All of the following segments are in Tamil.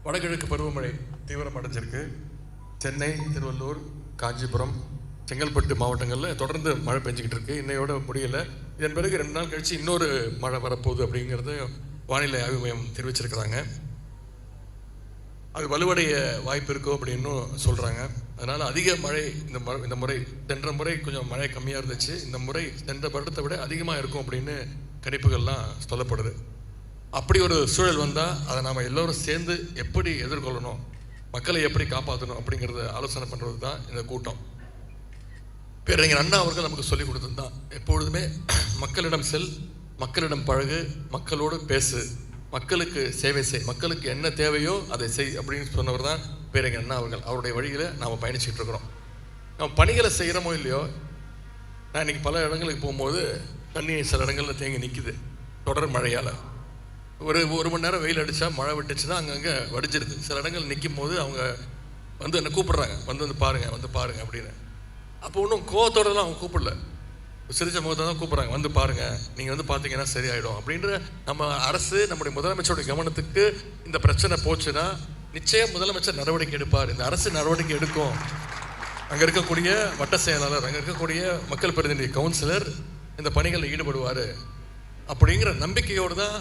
வடகிழக்கு பருவமழை தீவிரமடைஞ்சிருக்கு. சென்னை, திருவள்ளூர், காஞ்சிபுரம், செங்கல்பட்டு மாவட்டங்களில் தொடர்ந்து மழை பெஞ்சிக்கிட்டு இருக்கு. இன்னையோட முடியலை. இதன் பிறகு 2 நாள் கழிச்சு இன்னொரு மழை வரப்போகுது அப்படிங்கிறது வானிலை ஆய்வு மையம் தெரிவிச்சிருக்கிறாங்க. அது வலுவடைய வாய்ப்பு இருக்கும் அப்படின்னு சொல்கிறாங்க. அதனால் அதிக மழை இந்த முறை சென்ற முறை கொஞ்சம் மழை கம்மியாக இருந்துச்சு. இந்த முறை சென்ற வருடத்தை விட அதிகமாக இருக்கும் அப்படின்னு கணிப்புகள்லாம் சொல்லப்படுது. அப்படி ஒரு சூழல் வந்தால் அதை நாம் எல்லோரும் சேர்ந்து எப்படி எதிர்கொள்ளணும், மக்களை எப்படி காப்பாற்றணும் அப்படிங்கிறத ஆலோசனை பண்ணுறது தான் இந்த கூட்டம். பேரறிஞர் அண்ணா அவர்கள் நமக்கு சொல்லிக் கொடுத்தது தான் எப்பொழுதுமே மக்களிடம் செல், மக்களிடம் பழகு, மக்களோடு பேசு, மக்களுக்கு சேவை செய், மக்களுக்கு என்ன தேவையோ அதை செய் அப்படின்னு சொன்னவர் தான் பேரறிஞர் அண்ணா அவர்கள். அவருடைய வழியில் நாம் பயணிச்சுட்டு இருக்கிறோம். நம்ம பணிகளை செய்கிறோமோ இல்லையோ, நான் இன்றைக்கி பல இடங்களுக்கு போகும்போது தண்ணி சில இடங்களில் தேங்கி நிற்குது தொடர் மழையால். ஒரு மணி நேரம் வெயில் அடித்தா மழை விட்டுச்சுன்னா அங்கங்கே வடிஞ்சிருது. சில இடங்கள் நிற்கும் போது அவங்க வந்து என்னை கூப்பிட்றாங்க, வந்து பாருங்க அப்படின்னு. அப்போ ஒன்றும் கோவத்தோடலாம் அவங்க கூப்பிடல, சிரிச்ச முகத்தை தான் கூப்பிட்றாங்க, வந்து பாருங்கள், நீங்கள் வந்து பார்த்தீங்கன்னா சரியாயிடும் அப்படின்ற நம்ம அரசு, நம்முடைய முதலமைச்சருடைய கவனத்துக்கு இந்த பிரச்சனை போச்சுன்னா நிச்சயம் முதலமைச்சர் நடவடிக்கை எடுப்பார். இந்த அரசு நடவடிக்கை எடுக்கும். அங்கே இருக்கக்கூடிய வட்ட செயலாளர், அங்கே இருக்கக்கூடிய மக்கள் பிரதிநிதி கவுன்சிலர் இந்த பணிகளில் ஈடுபடுவார் அப்படிங்கிற நம்பிக்கையோடு தான்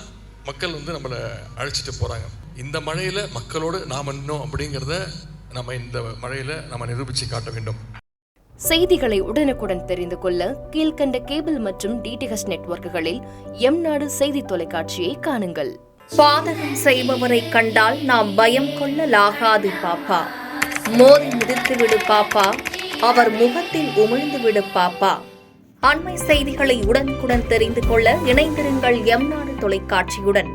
மக்கள் வந்து நம்மளை அழைச்சிட்டு போகிறாங்க. இந்த மழையில் மக்களோடு நாம் இன்னும் அப்படிங்கிறத நம்ம இந்த மழையில் நம்ம நிரூபித்து காட்ட வேண்டும். செய்திகளை உடனுக்குடன் தெரிந்து கொள்ள கீழ்கண்ட கேபிள் மற்றும் டிடிஹெச் நெட்வொர்க்குகளில் எம்நாடு செய்தி தொலைக்காட்சியை காணுங்கள். பாதகம் செய்பவரை கண்டால் நாம் பயம் கொள்ளலாகாது பாப்பா. மோதி மிதித்து விடு பாப்பா, அவர் முகத்தில் உமிழ்ந்து விடு பாப்பா. அண்மை செய்திகளை உடனுக்குடன் தெரிந்து கொள்ள இணைந்திருங்கள் எம்நாடு தொலைக்காட்சியுடன்.